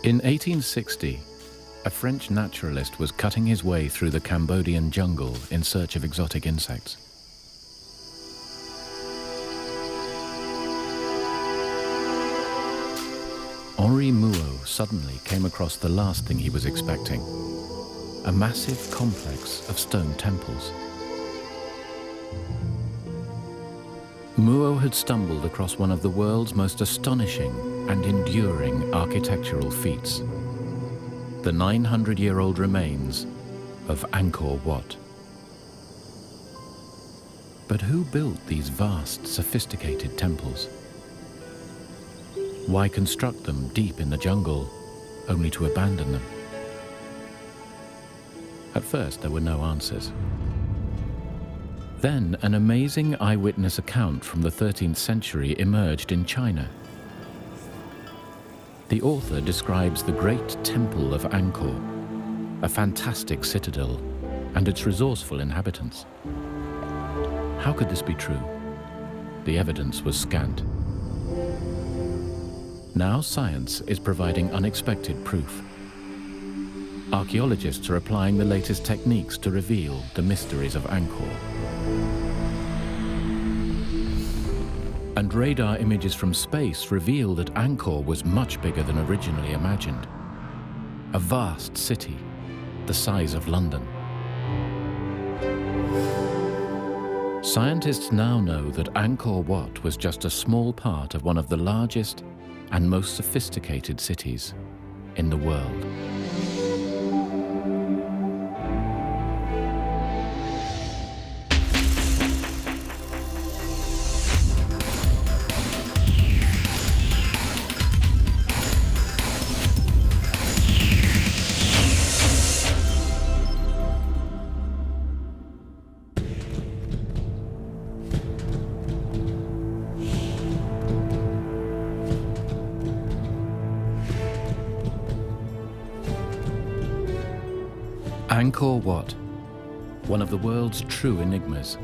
In 1860, a French naturalist was cutting his way through the Cambodian jungle in search of exotic insects. Henri Mouot suddenly came across the last thing he was expecting, a massive complex of stone temples. Mouot had stumbled across one of the world's most astonishing and enduring architectural feats, the 900-year-old remains of Angkor Wat. But who built these vast, sophisticated temples? Why construct them deep in the jungle, only to abandon them? At first, there were no answers. Then, an amazing eyewitness account from the 13th century emerged in China. The author describes the great temple of Angkor, a fantastic citadel, and its resourceful inhabitants. How could this be true? The evidence was scant. Now science is providing unexpected proof. Archaeologists are applying the latest techniques to reveal the mysteries of Angkor. And radar images from space reveal that Angkor was much bigger than originally imagined. A vast city, the size of London. Scientists now know that Angkor Wat was just a small part of one of the largest and most sophisticated cities in the world. Angkor Wat, one of the world's true enigmas,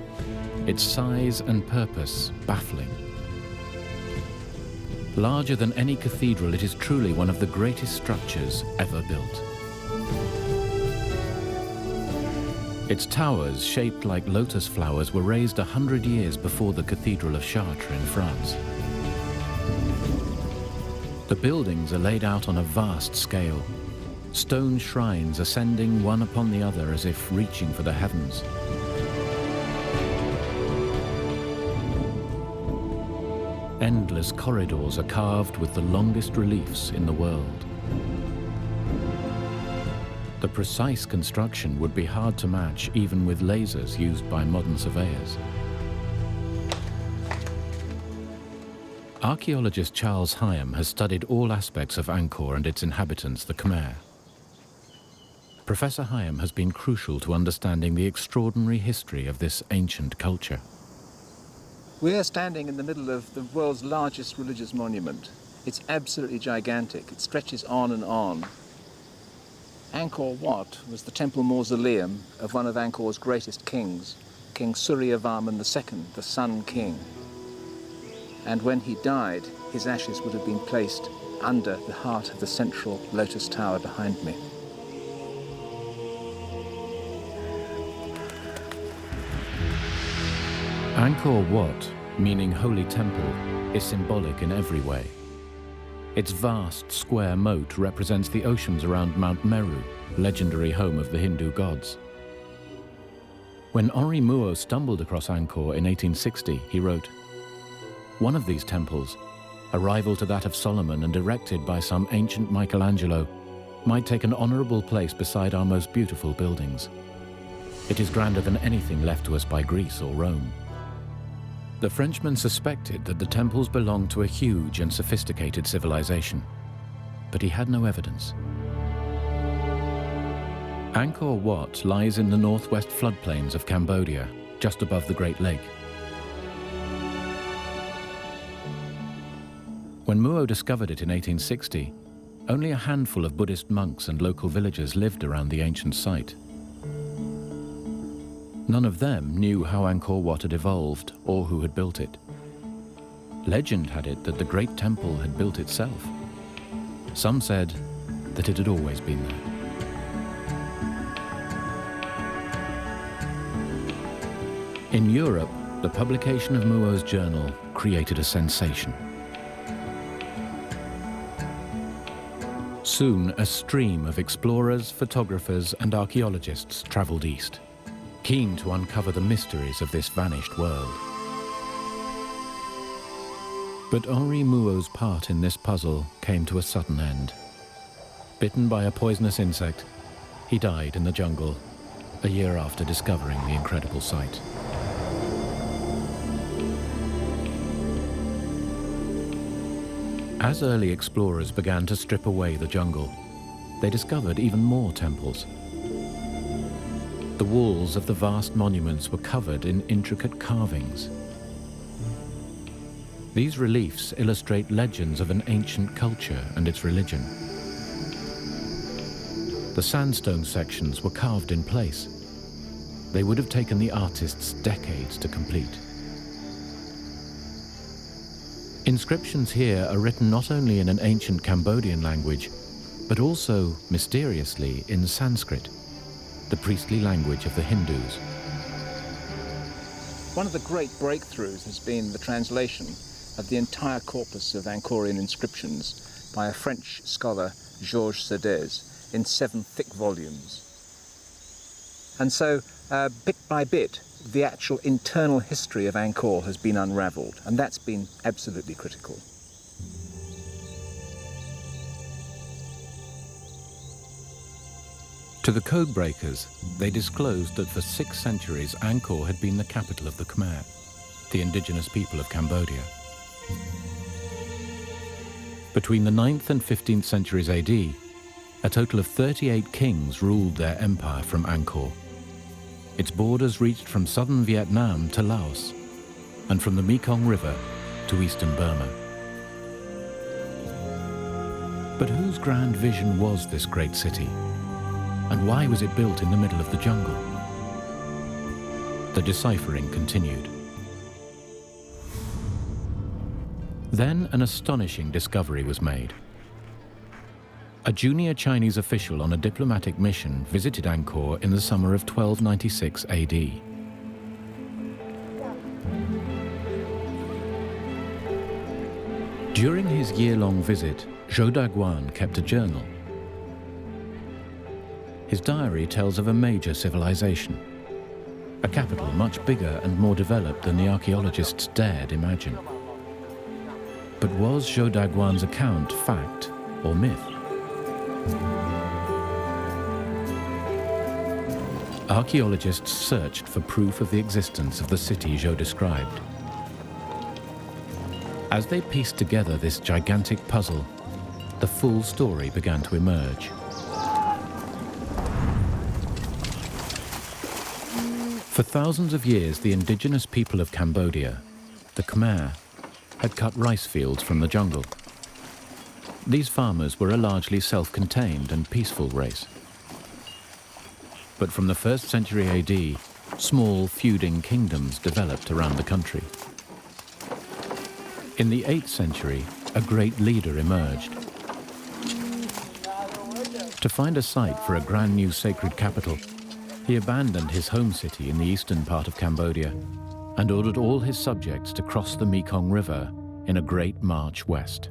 its size and purpose baffling. Larger than any cathedral, it is truly one of the greatest structures ever built. Its towers, shaped like lotus flowers, were raised 100 years before the Cathedral of Chartres in France. The buildings are laid out on a vast scale, stone shrines ascending one upon the other as if reaching for the heavens. Endless corridors are carved with the longest reliefs in the world. The precise construction would be hard to match even with lasers used by modern surveyors. Archaeologist Charles Hyam has studied all aspects of Angkor and its inhabitants, the Khmer. Professor Hyam has been crucial to understanding the extraordinary history of this ancient culture. We're standing in the middle of the world's largest religious monument. It's absolutely gigantic. It stretches on and on. Angkor Wat was the temple mausoleum of one of Angkor's greatest kings, King Suryavarman II, the Sun King. And when he died, his ashes would have been placed under the heart of the central lotus tower behind me. Angkor Wat, meaning Holy Temple, is symbolic in every way. Its vast square moat represents the oceans around Mount Meru, legendary home of the Hindu gods. When Henri Mouot stumbled across Angkor in 1860, he wrote, "One of these temples, a rival to that of Solomon and erected by some ancient Michelangelo, might take an honorable place beside our most beautiful buildings. It is grander than anything left to us by Greece or Rome." The Frenchman suspected that the temples belonged to a huge and sophisticated civilization, but he had no evidence. Angkor Wat lies in the northwest floodplains of Cambodia, just above the Great Lake. When Mouot discovered it in 1860, only a handful of Buddhist monks and local villagers lived around the ancient site. None of them knew how Angkor Wat had evolved or who had built it. Legend had it that the Great Temple had built itself. Some said that it had always been there. In Europe, the publication of Muo's journal created a sensation. Soon, a stream of explorers, photographers, and archaeologists traveled east, keen to uncover the mysteries of this vanished world. But Henri Muo's part in this puzzle came to a sudden end. Bitten by a poisonous insect, he died in the jungle a year after discovering the incredible site. As early explorers began to strip away the jungle, they discovered even more temples. The walls of the vast monuments were covered in intricate carvings. These reliefs illustrate legends of an ancient culture and its religion. The sandstone sections were carved in place. They would have taken the artists decades to complete. Inscriptions here are written not only in an ancient Cambodian language, but also, mysteriously, in Sanskrit, the priestly language of the Hindus. One of the great breakthroughs has been the translation of the entire corpus of Angkorian inscriptions by a French scholar, Georges Sedez, in 7 thick volumes. And so, bit by bit, the actual internal history of Angkor has been unravelled, and that's been absolutely critical. To the code breakers, they disclosed that for 6 centuries Angkor had been the capital of the Khmer, the indigenous people of Cambodia. Between the 9th and 15th centuries AD, a total of 38 kings ruled their empire from Angkor. Its borders reached from southern Vietnam to Laos, and from the Mekong River to eastern Burma. But whose grand vision was this great city? And why was it built in the middle of the jungle? The deciphering continued. Then an astonishing discovery was made. A junior Chinese official on a diplomatic mission visited Angkor in the summer of 1296 AD. During his year-long visit, Zhou Daguan kept a journal. His diary tells of a major civilization, a capital much bigger and more developed than the archaeologists dared imagine. But was Zhou Daguan's account fact or myth? Archaeologists searched for proof of the existence of the city Zhou described. As they pieced together this gigantic puzzle, the full story began to emerge. For thousands of years, the indigenous people of Cambodia, the Khmer, had cut rice fields from the jungle. These farmers were a largely self-contained and peaceful race. But from the 1st century AD, small feuding kingdoms developed around the country. In the 8th century, a great leader emerged. To find a site for a brand new sacred capital, he abandoned his home city in the eastern part of Cambodia and ordered all his subjects to cross the Mekong River in a great march west.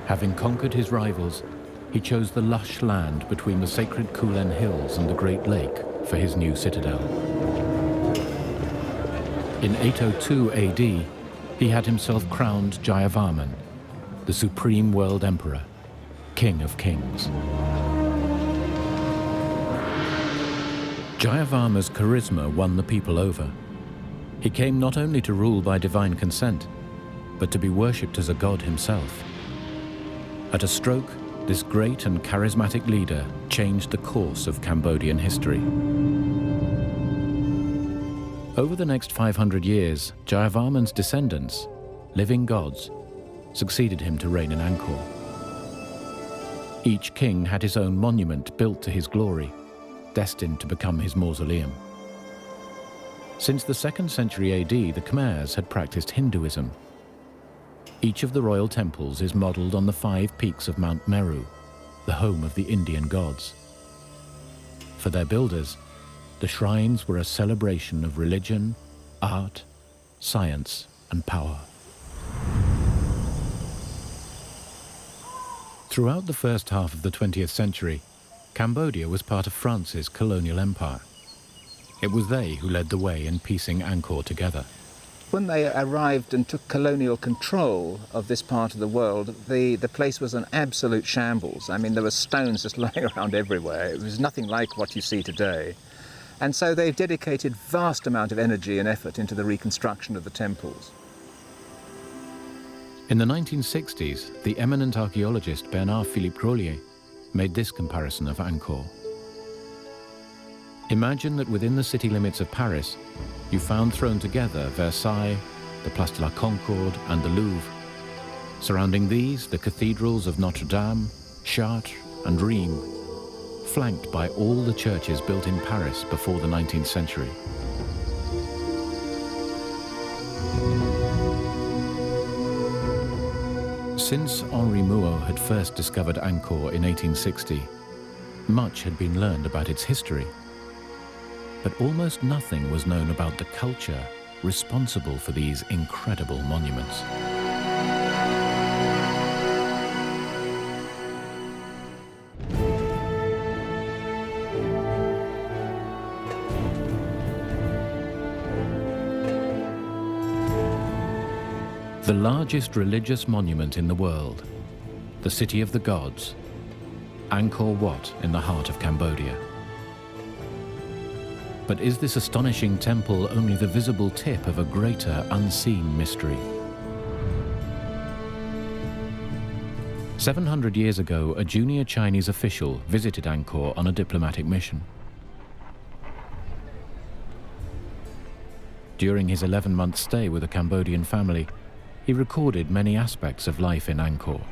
Having conquered his rivals, he chose the lush land between the sacred Kulen Hills and the Great Lake for his new citadel. In 802 AD, he had himself crowned Jayavarman, the supreme world emperor, king of kings. Jayavarman's charisma won the people over. He came not only to rule by divine consent, but to be worshipped as a god himself. At a stroke, this great and charismatic leader changed the course of Cambodian history. Over the next 500 years, Jayavarman's descendants, living gods, succeeded him to reign in Angkor. Each king had his own monument built to his glory, destined to become his mausoleum. Since the 2nd century AD, the Khmers had practiced Hinduism, Each of the royal temples is modelled on the 5 peaks of Mount Meru, the home of the Indian gods. For their builders, the shrines were a celebration of religion, art, science, and power. Throughout the first half of the 20th century, Cambodia was part of France's colonial empire. It was they who led the way in piecing Angkor together. When they arrived and took colonial control of this part of the world, the place was an absolute shambles. I mean, there were stones just lying around everywhere. It was nothing like what you see today. And so they've dedicated vast amount of energy and effort into the reconstruction of the temples. In the 1960s, the eminent archaeologist Bernard-Philippe Grolier made this comparison of Angkor. Imagine that within the city limits of Paris, you found thrown together Versailles, the Place de la Concorde, and the Louvre. Surrounding these, the cathedrals of Notre Dame, Chartres, and Rheims, flanked by all the churches built in Paris before the 19th century. Since Henri Mouot had first discovered Angkor in 1860, much had been learned about its history. But almost nothing was known about the culture responsible for these incredible monuments. The largest religious monument in the world, the city of the gods, Angkor Wat in the heart of Cambodia. But is this astonishing temple only the visible tip of a greater unseen mystery? 700 years ago, a junior Chinese official visited Angkor on a diplomatic mission. During his 11-month stay with a Cambodian family, he recorded many aspects of life in Angkor.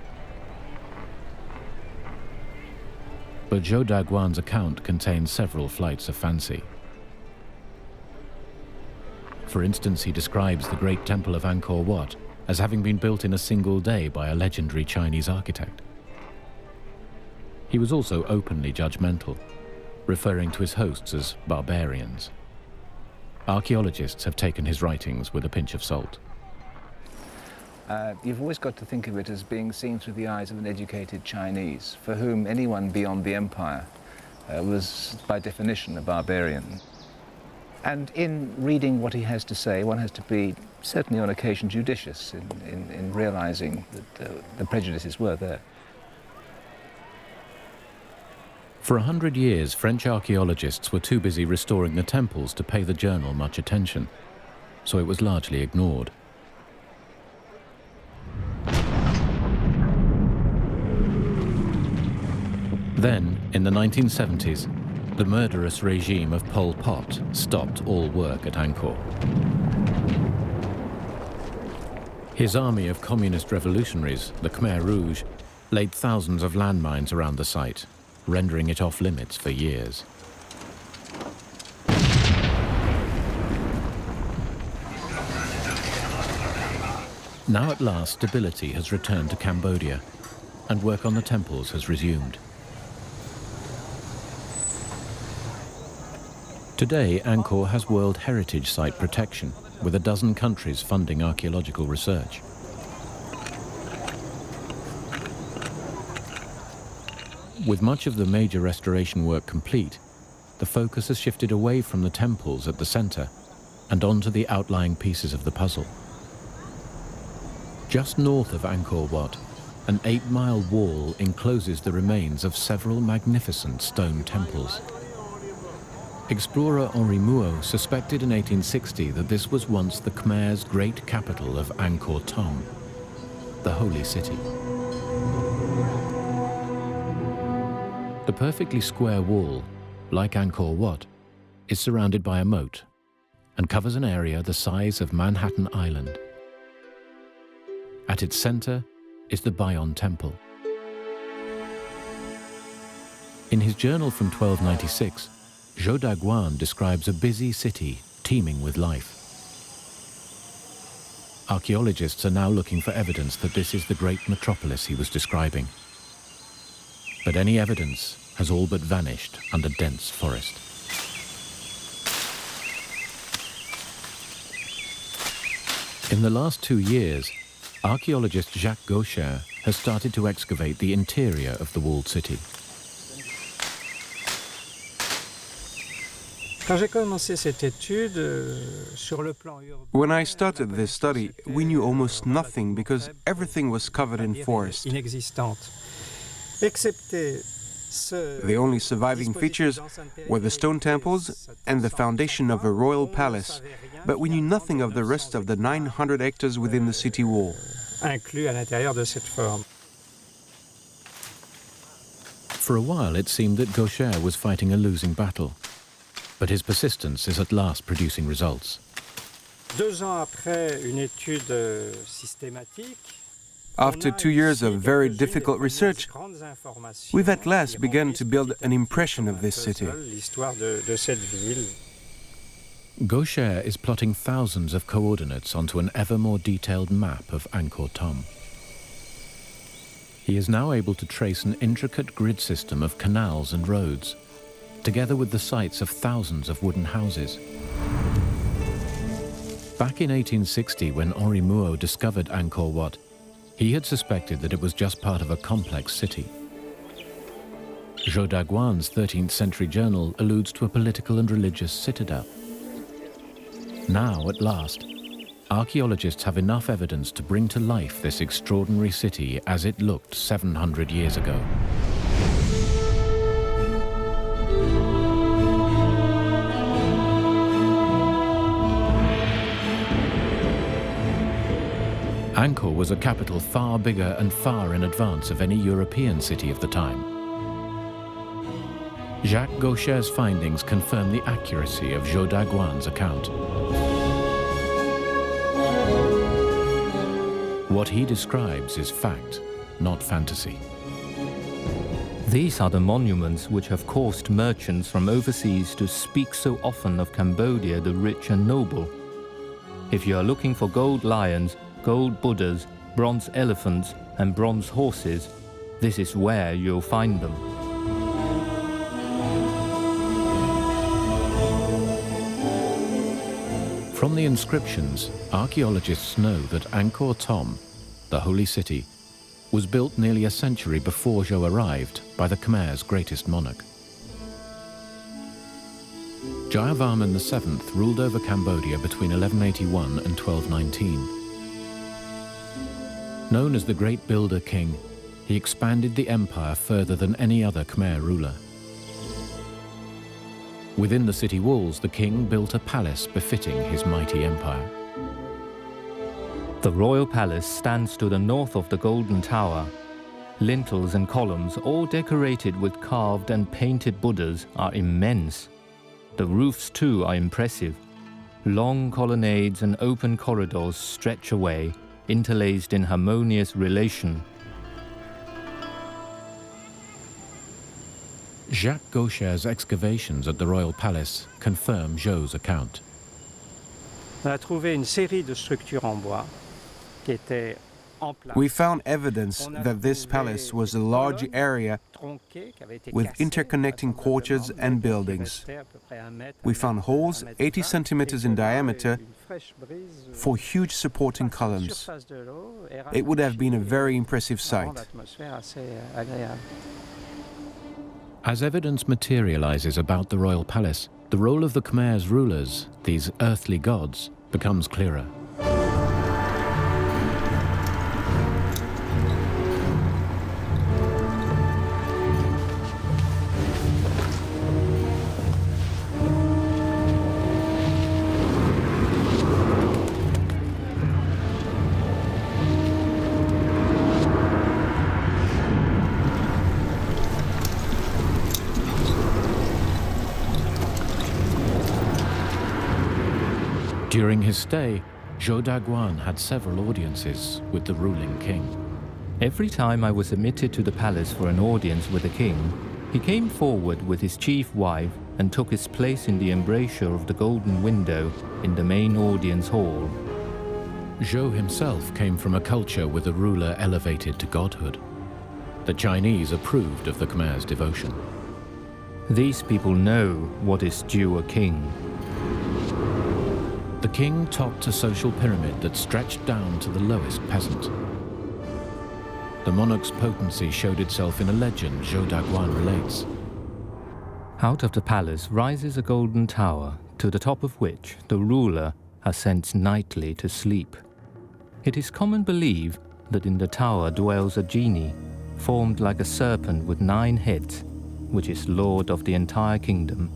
But Zhou Daguan's account contains several flights of fancy. For instance, he describes the great temple of Angkor Wat as having been built in a single day by a legendary Chinese architect. He was also openly judgmental, referring to his hosts as barbarians. Archaeologists have taken his writings with a pinch of salt. You've always got to think of it as being seen through the eyes of an educated Chinese, for whom anyone beyond the empire was, by definition, a barbarian. And in reading what he has to say, one has to be, certainly on occasion, judicious in realizing that the prejudices were there. For 100 years, French archaeologists were too busy restoring the temples to pay the journal much attention, so it was largely ignored. Then, in the 1970s, the murderous regime of Pol Pot stopped all work at Angkor. His army of communist revolutionaries, the Khmer Rouge, laid thousands of landmines around the site, rendering it off limits for years. Now at last, stability has returned to Cambodia, and work on the temples has resumed. Today, Angkor has World Heritage Site protection, with a dozen countries funding archaeological research. With much of the major restoration work complete, the focus has shifted away from the temples at the center and onto the outlying pieces of the puzzle. Just north of Angkor Wat, an 8-mile wall encloses the remains of several magnificent stone temples. Explorer Henri Mouot suspected in 1860 that this was once the Khmer's great capital of Angkor Thom, the holy city. The perfectly square wall, like Angkor Wat, is surrounded by a moat and covers an area the size of Manhattan Island. At its center is the Bayon Temple. In his journal from 1296, Zhou Daguan describes a busy city teeming with life. Archaeologists are now looking for evidence that this is the great metropolis he was describing. But any evidence has all but vanished under dense forest. In the last 2 years, archaeologist Jacques Gaucher has started to excavate the interior of the walled city. When I started this study, we knew almost nothing because everything was covered in forest. The only surviving features were the stone temples and the foundation of a royal palace, but we knew nothing of the rest of the 900 hectares within the city wall. For a while, it seemed that Gaucher was fighting a losing battle, but his persistence is at last producing results. After 2 years of very difficult research, we've at last begun to build an impression of this city. Gaucher is plotting thousands of coordinates onto an ever more detailed map of Angkor Thom. He is now able to trace an intricate grid system of canals and roads, together with the sites of thousands of wooden houses. Back in 1860, when Henri Mouot discovered Angkor Wat, he had suspected that it was just part of a complex city. Zhou Daguan's 13th century journal alludes to a political and religious citadel. Now, at last, archaeologists have enough evidence to bring to life this extraordinary city as it looked 700 years ago. Angkor was a capital far bigger and far in advance of any European city of the time. Jacques Gaucher's findings confirm the accuracy of Zhou Daguan's account. What he describes is fact, not fantasy. These are the monuments which have caused merchants from overseas to speak so often of Cambodia the rich and noble. If you are looking for gold lions, gold Buddhas, bronze elephants and bronze horses, this is where you'll find them. From the inscriptions, archaeologists know that Angkor Thom, the holy city, was built nearly a century before Zhou arrived by the Khmer's greatest monarch. Suryavarman II ruled over Cambodia between 1181 and 1219. Known as the Great Builder King, he expanded the empire further than any other Khmer ruler. Within the city walls, the king built a palace befitting his mighty empire. The royal palace stands to the north of the Golden Tower. Lintels and columns, all decorated with carved and painted Buddhas, are immense. The roofs too are impressive. Long colonnades and open corridors stretch away, interlaced in harmonious relation. Jacques Gaucher's excavations at the royal palace confirm Zhou's account. We found evidence that this palace was a large area with interconnecting courtyards and buildings. We found holes 80 centimeters in diameter for huge supporting columns. It would have been a very impressive sight. As evidence materializes about the royal palace, the role of the Khmer's rulers, these earthly gods, becomes clearer. During his stay, Zhou Daguan had several audiences with the ruling king. Every time I was admitted to the palace for an audience with the king, he came forward with his chief wife and took his place in the embrasure of the golden window in the main audience hall. Zhou himself came from a culture with a ruler elevated to godhood. The Chinese approved of the Khmer's devotion. These people know what is due a king. The king topped a social pyramid that stretched down to the lowest peasant. The monarch's potency showed itself in a legend Zhou Daguan relates. Out of the palace rises a golden tower, to the top of which the ruler ascends nightly to sleep. It is common belief that in the tower dwells a genie, formed like a serpent with 9 heads, which is lord of the entire kingdom.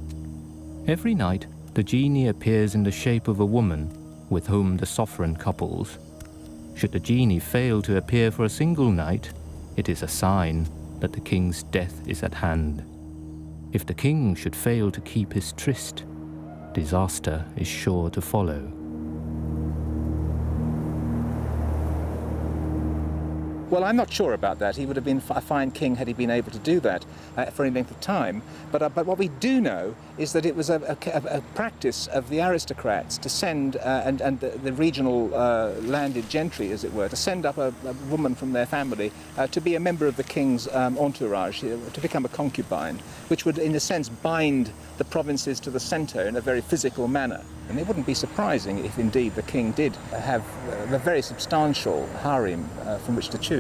Every night, the genie appears in the shape of a woman with whom the sovereign couples. Should the genie fail to appear for a single night, it is a sign that the king's death is at hand. If the king should fail to keep his tryst, disaster is sure to follow. Well, I'm not sure about that. He would have been a fine king had he been able to do that for any length of time. But what we do know is that it was a practice of the aristocrats to send, and the regional landed gentry, as it were, to send up a woman from their family to be a member of the king's entourage, to become a concubine, which would, in a sense, bind the provinces to the centre in a very physical manner. And it wouldn't be surprising if indeed the king did have a very substantial harem from which to choose.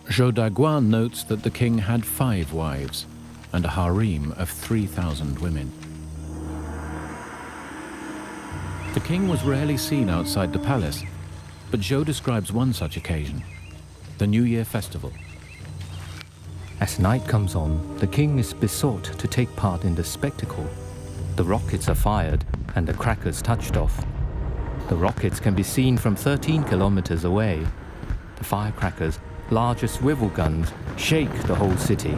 Zhou Daguan notes that the king had 5 wives and a harem of 3,000 women. The king was rarely seen outside the palace, but Zhou describes one such occasion, the New Year festival. As night comes on, the king is besought to take part in the spectacle. The rockets are fired and the crackers touched off. The rockets can be seen from 13 kilometers away. The firecrackers, large as swivel guns, shake the whole city.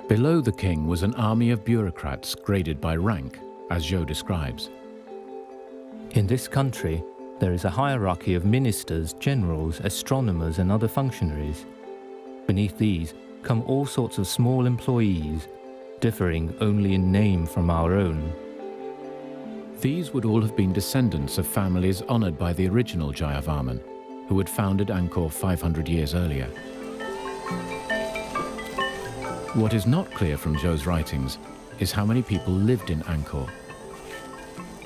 Below the king was an army of bureaucrats graded by rank, as Zhou describes. In this country, there is a hierarchy of ministers, generals, astronomers, and other functionaries. Beneath these come all sorts of small employees, differing only in name from our own. These would all have been descendants of families honored by the original Jayavarman, who had founded Angkor 500 years earlier. What is not clear from Zhou's writings is how many people lived in Angkor.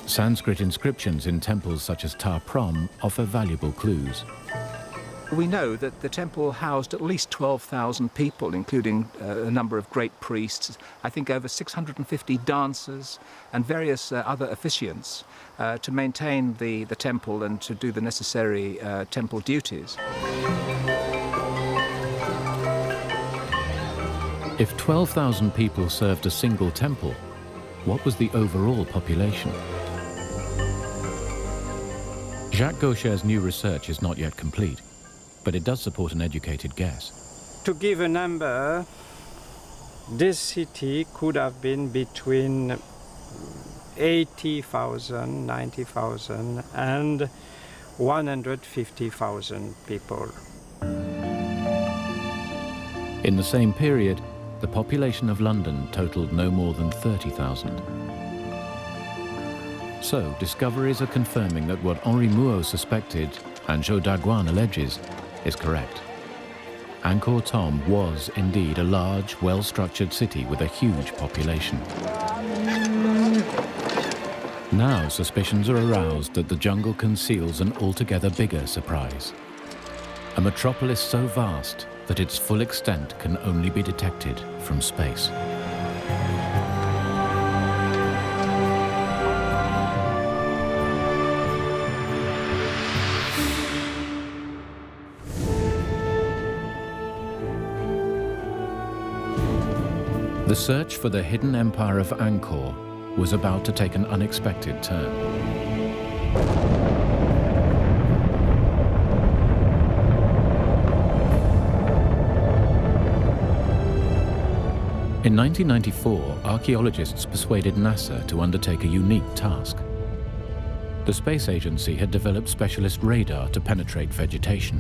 Sanskrit inscriptions in temples such as Ta Prohm offer valuable clues. We know that the temple housed at least 12,000 people, including a number of great priests, I think over 650 dancers and various other officiants to maintain the temple and to do the necessary temple duties. If 12,000 people served a single temple, what was the overall population? Jacques Gaucher's new research is not yet complete, but it does support an educated guess. To give a number, this city could have been between 80,000, 90,000 and 150,000 people. In the same period, the population of London totaled no more than 30,000. So, discoveries are confirming that what Henri Mouot suspected, and Zhou Daguan alleges, is correct. Angkor Thom was indeed a large, well-structured city with a huge population. Now suspicions are aroused that the jungle conceals an altogether bigger surprise. A metropolis so vast that its full extent can only be detected from space. The search for the hidden empire of Angkor was about to take an unexpected turn. In 1994, archaeologists persuaded NASA to undertake a unique task. The space agency had developed specialist radar to penetrate vegetation.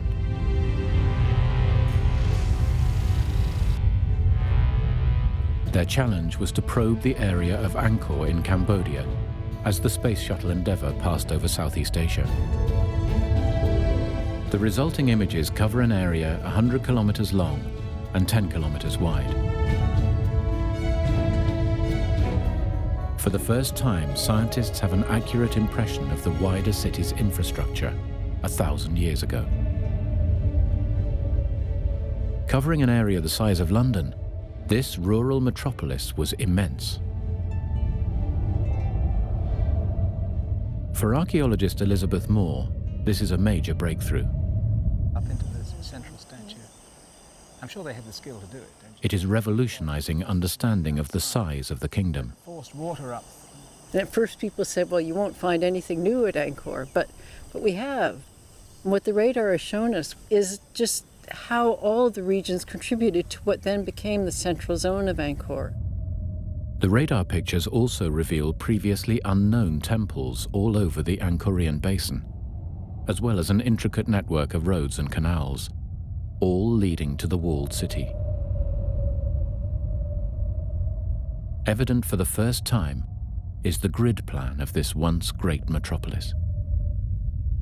Their challenge was to probe the area of Angkor in Cambodia as the space shuttle Endeavour passed over Southeast Asia. The resulting images cover an area 100 kilometers long and 10 kilometers wide. For the first time, scientists have an accurate impression of the wider city's infrastructure 1,000 years ago. Covering an area the size of London, this rural metropolis was immense. For archaeologist Elizabeth Moore, this is a major breakthrough. Up into the central statue. I'm sure they had the skill to do it, don't you? It is revolutionizing understanding of the size of the kingdom. Forced water up. And at first people said, well, you won't find anything new at Angkor, but we have. And what the radar has shown us is just how all the regions contributed to what then became the central zone of Angkor. The radar pictures also reveal previously unknown temples all over the Angkorian basin, as well as an intricate network of roads and canals, all leading to the walled city. Evident for the first time is the grid plan of this once great metropolis.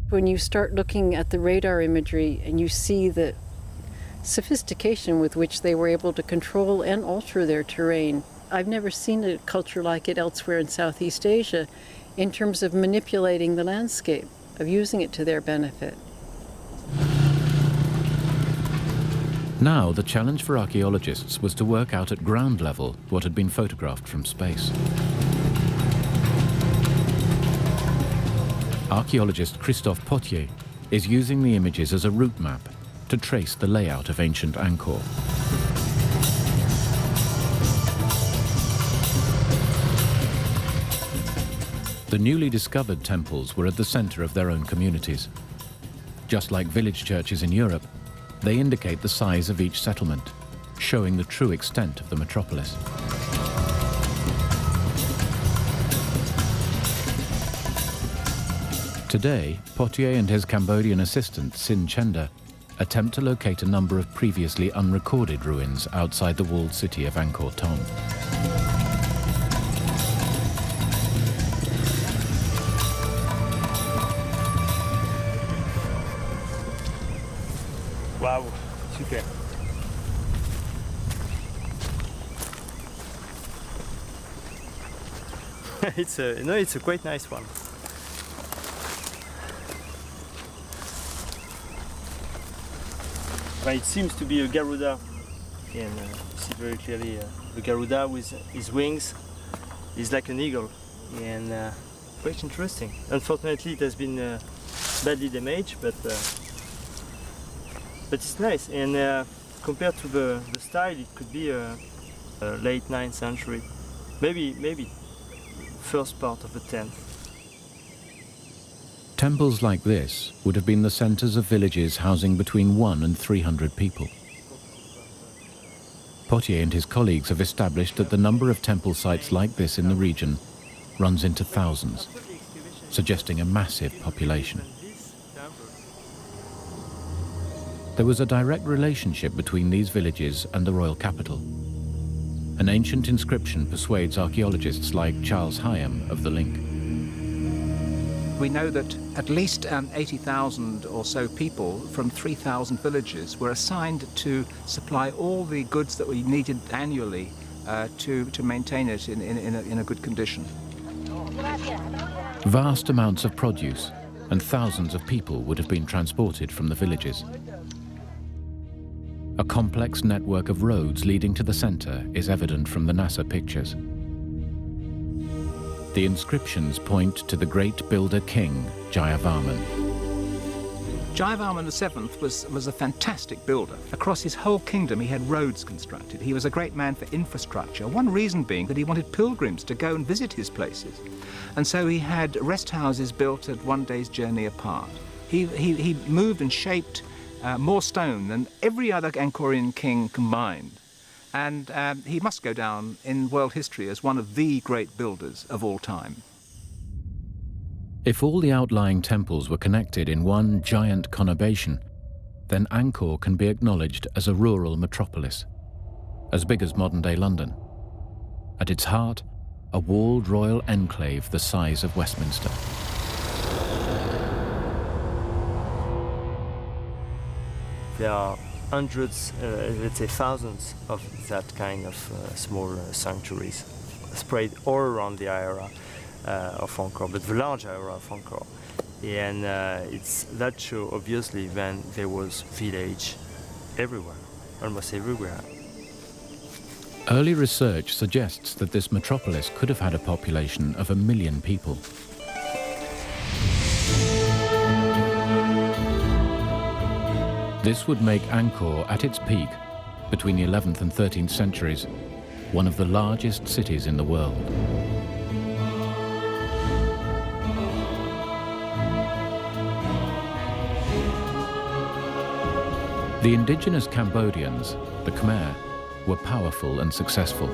When you start looking at the radar imagery and you see the sophistication with which they were able to control and alter their terrain, I've never seen a culture like it elsewhere in Southeast Asia in terms of manipulating the landscape, of using it to their benefit. Now, the challenge for archaeologists was to work out at ground level what had been photographed from space. Archaeologist Christophe Potier is using the images as a route map to trace the layout of ancient Angkor. The newly discovered temples were at the center of their own communities. Just like village churches in Europe, they indicate the size of each settlement, showing the true extent of the metropolis. Today, Potier and his Cambodian assistant, Sin Chenda, attempt to locate a number of previously unrecorded ruins outside the walled city of Angkor Thom. Wow, super. It's a quite nice one. But it seems to be a Garuda. You can see very clearly the Garuda with his wings is like an eagle, and quite interesting. Unfortunately, it has been badly damaged, but it's nice. And compared to the style, it could be a late 9th century, maybe first part of the 10th. Temples like this would have been the centers of villages housing between 100 and 300 people. Potier and his colleagues have established that the number of temple sites like this in the region runs into thousands, suggesting a massive population. There was a direct relationship between these villages and the royal capital. An ancient inscription persuades archaeologists like Charles Hyam of the link. We know that at least 80,000 or so people from 3,000 villages were assigned to supply all the goods that we needed annually to maintain it in a good condition. Vast amounts of produce and thousands of people would have been transported from the villages. A complex network of roads leading to the center is evident from the NASA pictures. The inscriptions point to the great builder king, Jayavarman. Jayavarman VII was a fantastic builder. Across his whole kingdom, he had roads constructed. He was a great man for infrastructure, one reason being that he wanted pilgrims to go and visit his places. And so he had rest houses built at one day's journey apart. He moved and shaped more stone than every other Angkorian king combined. And he must go down in world history as one of the great builders of all time. If all the outlying temples were connected in one giant conurbation, then Angkor can be acknowledged as a rural metropolis, as big as modern-day London, At its heart, a walled royal enclave the size of Westminster. There are hundreds, let's say thousands of that kind of small sanctuaries spread all around the area of Angkor, but the large area of Angkor. And it's that show, obviously, when there was village everywhere, almost everywhere. Early research suggests that this metropolis could have had a population of 1 million people. This would make Angkor, at its peak, between the 11th and 13th centuries, one of the largest cities in the world. The indigenous Cambodians, the Khmer, were powerful and successful.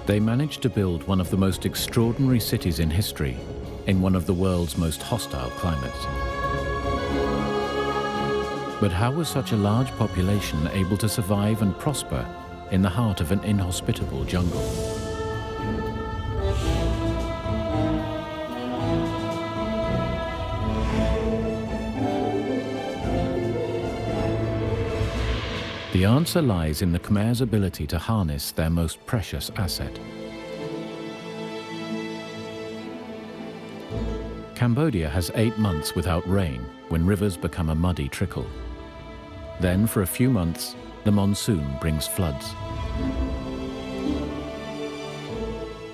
They managed to build one of the most extraordinary cities in history in one of the world's most hostile climates. But how was such a large population able to survive and prosper in the heart of an inhospitable jungle? The answer lies in the Khmer's ability to harness their most precious asset. Cambodia has 8 months without rain, when rivers become a muddy trickle. Then, for a few months, the monsoon brings floods.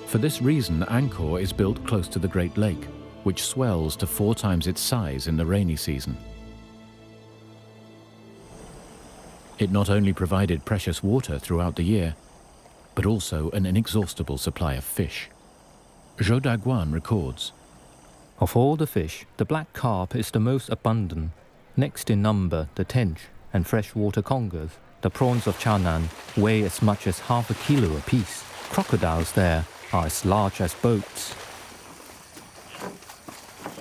For this reason, Angkor is built close to the Great Lake, which swells to 4 times its size in the rainy season. It not only provided precious water throughout the year, but also an inexhaustible supply of fish. Zhou Daguan records, Of all the fish, the black carp is the most abundant. Next in number, the tench and freshwater congers. The prawns of Chanan weigh as much as ½ kilo apiece. Crocodiles there are as large as boats.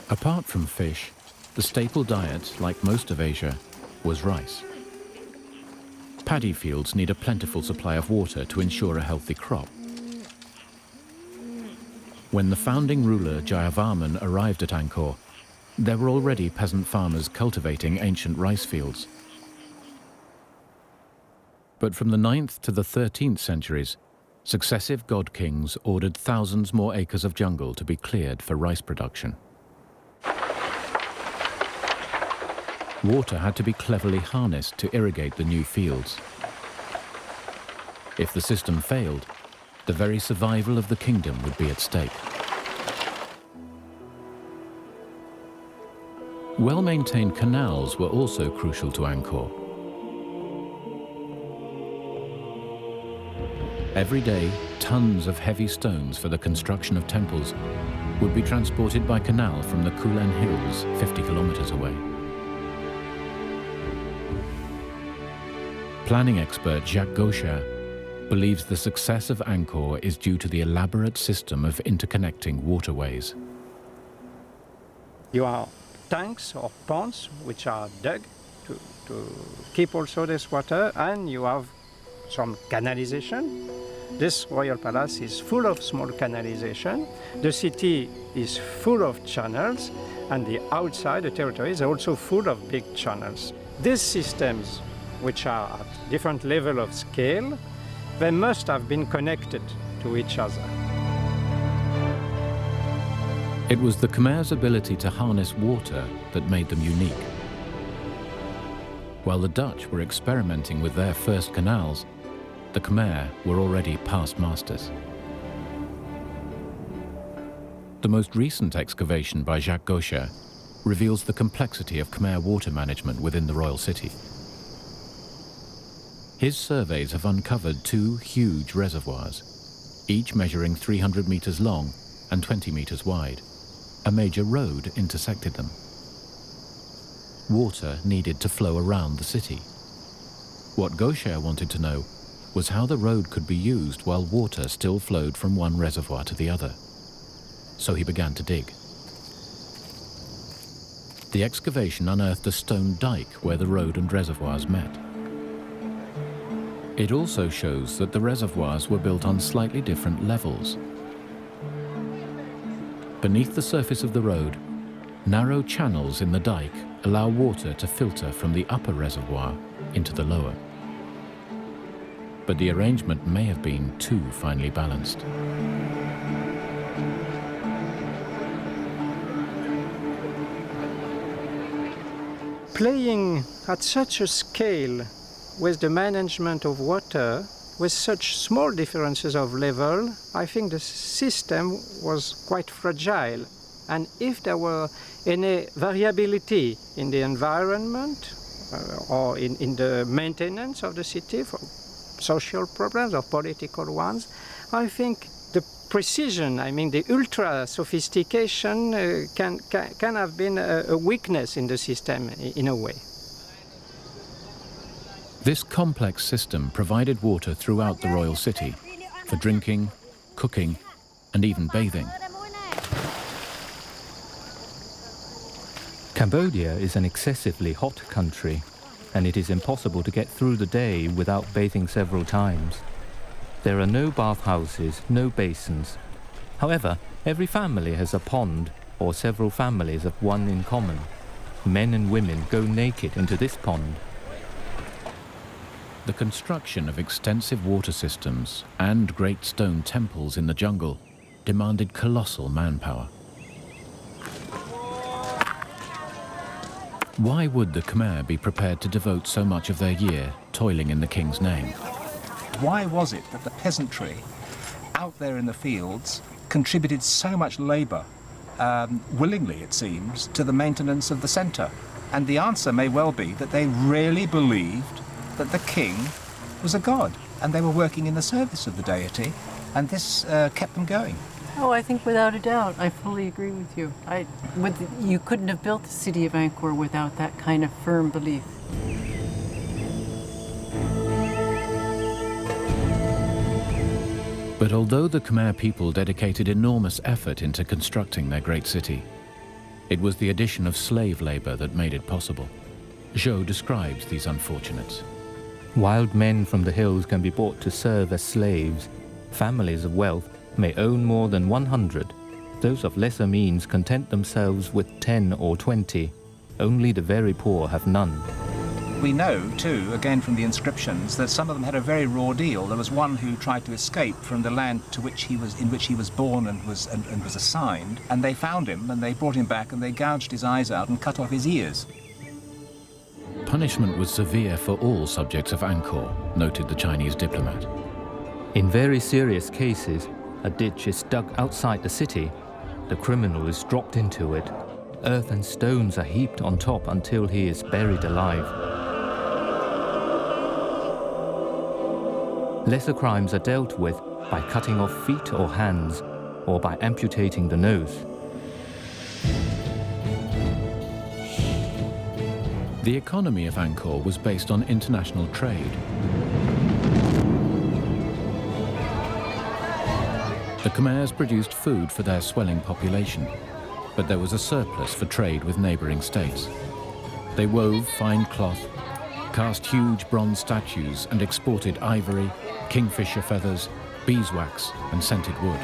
Apart from fish, the staple diet, like most of Asia, was rice. Paddy fields need a plentiful supply of water to ensure a healthy crop. When the founding ruler Jayavarman arrived at Angkor, there were already peasant farmers cultivating ancient rice fields. But from the 9th to the 13th centuries, successive god kings ordered thousands more acres of jungle to be cleared for rice production. Water had to be cleverly harnessed to irrigate the new fields. If the system failed, the very survival of the kingdom would be at stake. Well-maintained canals were also crucial to Angkor. Every day, tons of heavy stones for the construction of temples would be transported by canal from the Kulen Hills, 50 kilometers away. Planning expert Jacques Gaucher believes the success of Angkor is due to the elaborate system of interconnecting waterways. You have tanks or ponds which are dug to keep also this water, and you have some canalization. This royal palace is full of small canalization. The city is full of channels, and the outside, the territory, is also full of big channels. These systems, which are at different level of scale, they must have been connected to each other. It was the Khmer's ability to harness water that made them unique. While the Dutch were experimenting with their first canals, the Khmer were already past masters. The most recent excavation by Jacques Gaucher reveals the complexity of Khmer water management within the royal city. His surveys have uncovered 2 huge reservoirs, each measuring 300 meters long and 20 meters wide. A major road intersected them. Water needed to flow around the city. What Gaucher wanted to know was how the road could be used while water still flowed from one reservoir to the other. So he began to dig. The excavation unearthed a stone dike where the road and reservoirs met. It also shows that the reservoirs were built on slightly different levels. Beneath the surface of the road, narrow channels in the dike allow water to filter from the upper reservoir into the lower. But the arrangement may have been too finely balanced. Playing at such a scale with the management of water, with such small differences of level, I think the system was quite fragile. And if there were any variability in the environment or in the maintenance of the city, for social problems or political ones, I think the precision, I mean the ultra sophistication can have been a weakness in the system in a way. This complex system provided water throughout the royal city for drinking, cooking, and even bathing. Cambodia is an excessively hot country, and it is impossible to get through the day without bathing several times. There are no bathhouses, no basins. However, every family has a pond, or several families have one in common. Men and women go naked into this pond. The construction of extensive water systems and great stone temples in the jungle demanded colossal manpower. Why would the Khmer be prepared to devote so much of their year toiling in the king's name? Why was it that the peasantry out there in the fields contributed so much labour, willingly it seems, to the maintenance of the centre? And the answer may well be that they really believed that the king was a god and they were working in the service of the deity, and this kept them going. Oh, I think without a doubt, I fully agree with you. You couldn't have built the city of Angkor without that kind of firm belief. But although the Khmer people dedicated enormous effort into constructing their great city, it was the addition of slave labor that made it possible. Zhou describes these unfortunates. Wild men from the hills can be bought to serve as slaves. Families of wealth may own more than 100. Those of lesser means content themselves with 10 or 20. Only the very poor have none. We know, too, again from the inscriptions, that some of them had a very raw deal. There was one who tried to escape from the land in which he was born and was assigned, and they found him and they brought him back and they gouged his eyes out and cut off his ears. Punishment was severe for all subjects of Angkor, noted the Chinese diplomat. In very serious cases, a ditch is dug outside the city. The criminal is dropped into it. Earth and stones are heaped on top until he is buried alive. Lesser crimes are dealt with by cutting off feet or hands, or by amputating the nose. The economy of Angkor was based on international trade. The Khmers produced food for their swelling population, but there was a surplus for trade with neighboring states. They wove fine cloth, cast huge bronze statues, and exported ivory, kingfisher feathers, beeswax, and scented wood.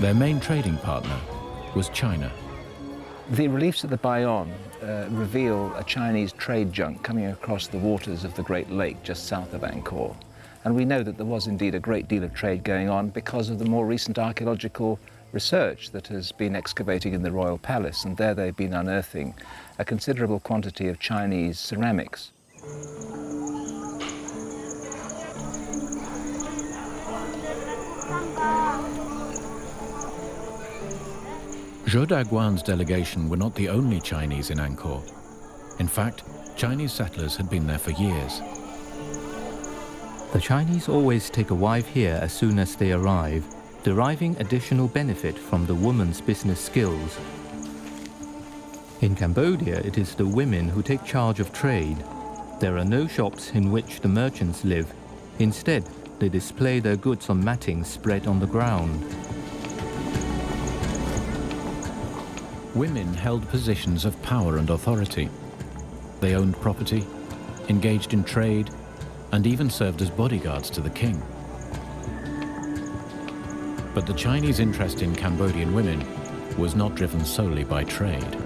Their main trading partner was China. The reliefs of the Bayon reveal a Chinese trade junk coming across the waters of the Great Lake just south of Angkor. And we know that there was indeed a great deal of trade going on because of the more recent archaeological research that has been excavating in the royal palace, and there they've been unearthing a considerable quantity of Chinese ceramics. Zhou Daguan's delegation were not the only Chinese in Angkor. In fact, Chinese settlers had been there for years. The Chinese always take a wife here as soon as they arrive, deriving additional benefit from the woman's business skills. In Cambodia, it is the women who take charge of trade. There are no shops in which the merchants live. Instead, they display their goods on matting spread on the ground. Women held positions of power and authority. They owned property, engaged in trade, and even served as bodyguards to the king. But the Chinese interest in Cambodian women was not driven solely by trade.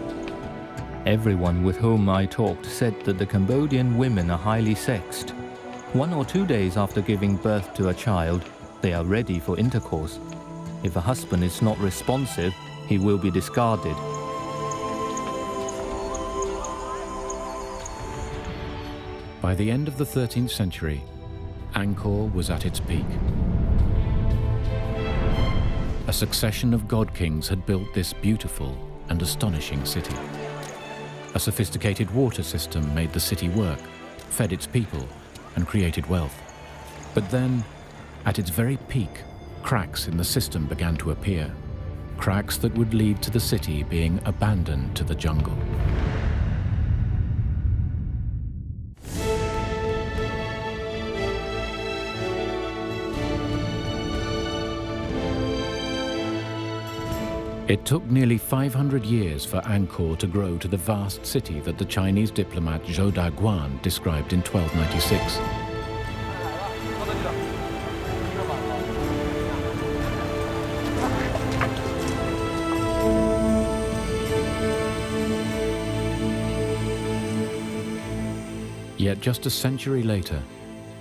Everyone with whom I talked said that the Cambodian women are highly sexed. 1 or 2 days after giving birth to a child, they are ready for intercourse. If a husband is not responsive, he will be discarded. By the end of the 13th century, Angkor was at its peak. A succession of god kings had built this beautiful and astonishing city. A sophisticated water system made the city work, fed its people, and created wealth. But then, at its very peak, cracks in the system began to appear. Cracks that would lead to the city being abandoned to the jungle. It took nearly 500 years for Angkor to grow to the vast city that the Chinese diplomat Zhou Daguan described in 1296. Yet just a century later,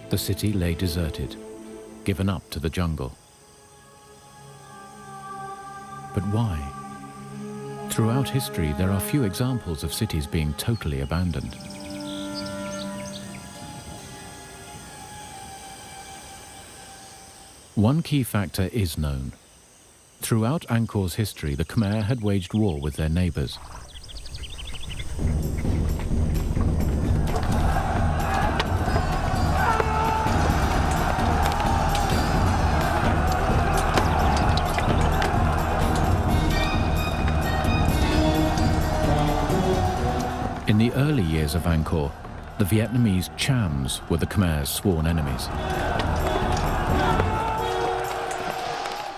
the city lay deserted, given up to the jungle. But why? Throughout history, there are few examples of cities being totally abandoned. One key factor is known. Throughout Angkor's history, the Khmer had waged war with their neighbors. In the early years of Angkor, the Vietnamese Chams were the Khmer's sworn enemies.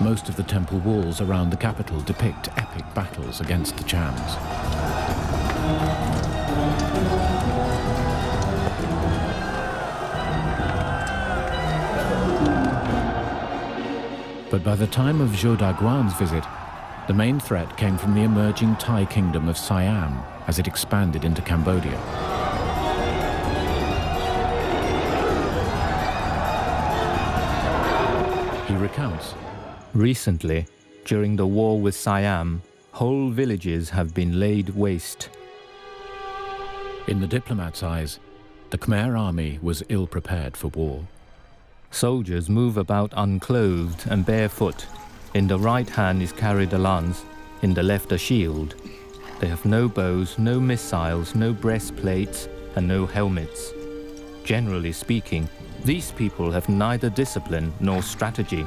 Most of the temple walls around the capital depict epic battles against the Chams. But by the time of Zhou Daguan's visit, the main threat came from the emerging Thai kingdom of Siam as it expanded into Cambodia. He recounts, Recently, during the war with Siam, whole villages have been laid waste. in the diplomat's eyes, the Khmer army was ill-prepared for war. Soldiers move about unclothed and barefoot. In the right hand is carried a lance, in the left a shield. They have no bows, no missiles, no breastplates, and no helmets. Generally speaking, these people have neither discipline nor strategy.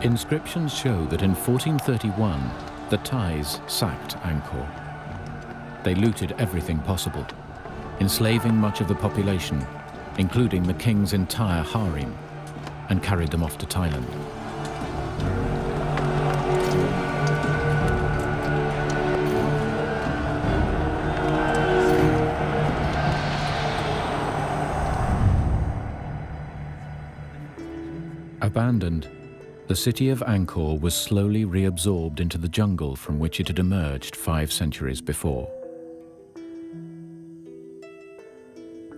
Inscriptions show that in 1431, the Thais sacked Angkor. They looted everything possible, enslaving much of the population, including the king's entire harem, and carried them off to Thailand. Abandoned, the city of Angkor was slowly reabsorbed into the jungle from which it had emerged 5 centuries before.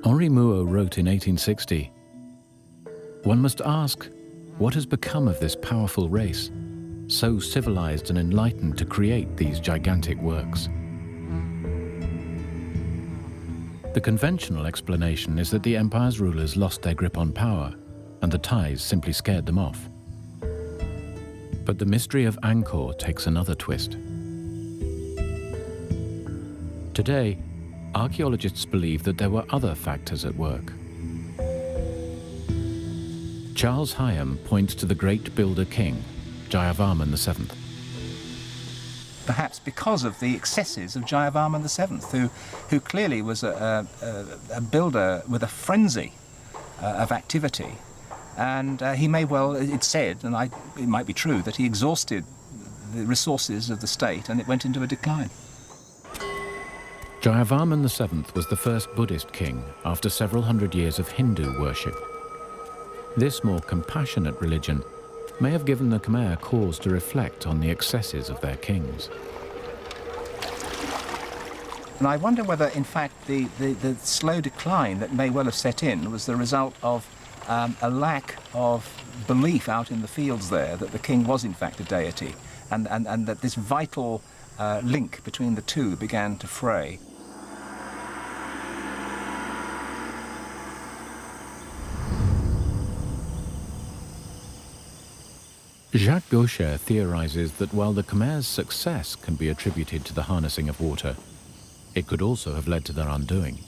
Henri Mouot wrote in 1860, "One must ask, what has become of this powerful race, so civilized and enlightened to create these gigantic works?" The conventional explanation is that the empire's rulers lost their grip on power, and the Thais simply scared them off. But the mystery of Angkor takes another twist. Today, archaeologists believe that there were other factors at work. Charles Hyam points to the great builder king, Jayavarman VII. Perhaps because of the excesses of Jayavarman VII, who clearly was a builder with a frenzy of activity. And he may well, it's said, and it might be true, that he exhausted resources of the state, and it went into a decline. Jayavarman VII was the first Buddhist king after several hundred years of Hindu worship. This more compassionate religion may have given the Khmer cause to reflect on the excesses of their kings. And I wonder whether, in fact, the slow decline that may well have set in was the result of a lack of belief out in the fields there that the king was, in fact, a deity, and that this vital link between the two began to fray. Jacques Gaucher theorizes that while the Khmer's success can be attributed to the harnessing of water, it could also have led to their undoing.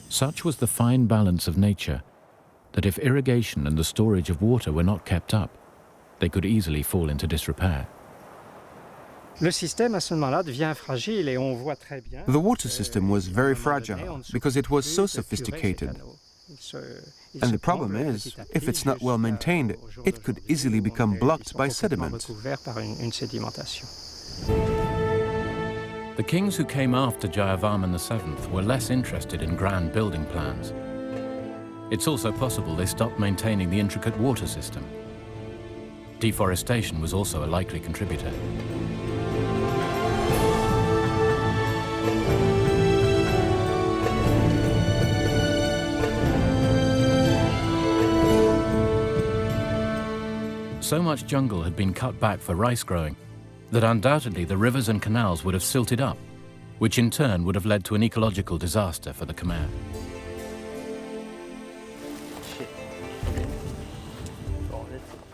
Such was the fine balance of nature that if irrigation and the storage of water were not kept up, they could easily fall into disrepair. Le système à ce moment-là devient fragile et on voit très bien. The water system was very fragile because it was so sophisticated. And the problem is, if it's not well maintained, it could easily become blocked by sediment. The kings who came after Jayavarman VII were less interested in grand building plans. It's also possible they stopped maintaining the intricate water system. Deforestation was also a likely contributor. So much jungle had been cut back for rice growing that undoubtedly the rivers and canals would have silted up, which in turn would have led to an ecological disaster for the Khmer.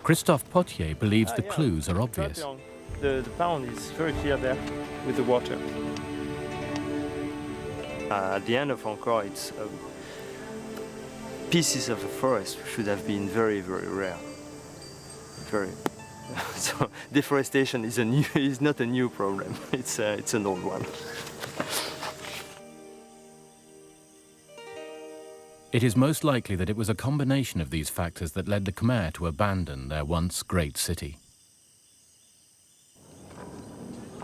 Christophe Potier believes the clues are obvious. The pond is very clear there with the water. At the end of Angkor, it's pieces of the forest should have been very, very rare. So deforestation is not a new problem. It's an old one. It is most likely that it was a combination of these factors that led the Khmer to abandon their once great city.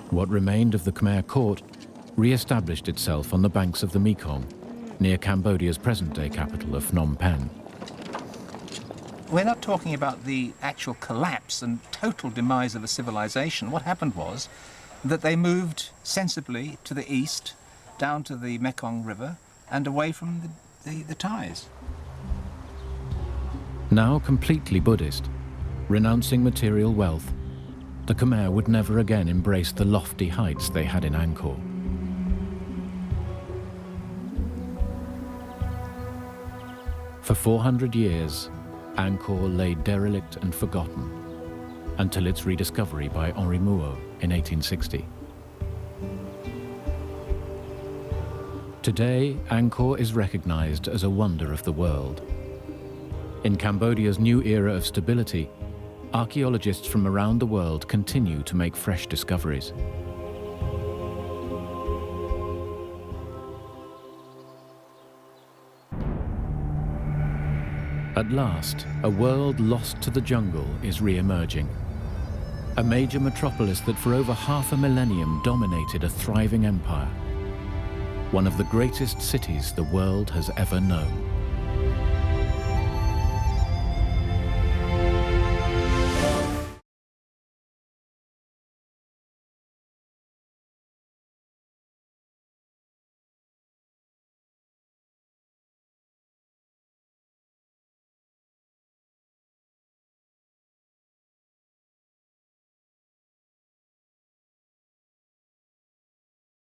What remained of the Khmer court re-established itself on the banks of the Mekong, near Cambodia's present-day capital of Phnom Penh. We're not talking about the actual collapse and total demise of a civilization. What happened was that they moved sensibly to the east, down to the Mekong River, and away from the ties. Now completely Buddhist, renouncing material wealth, the Khmer would never again embrace the lofty heights they had in Angkor. For 400 years, Angkor lay derelict and forgotten, until its rediscovery by Henri Mouot in 1860. Today, Angkor is recognized as a wonder of the world. In Cambodia's new era of stability, archaeologists from around the world continue to make fresh discoveries. At last, a world lost to the jungle is re-emerging. A major metropolis that for over half a millennium dominated a thriving empire. One of the greatest cities the world has ever known.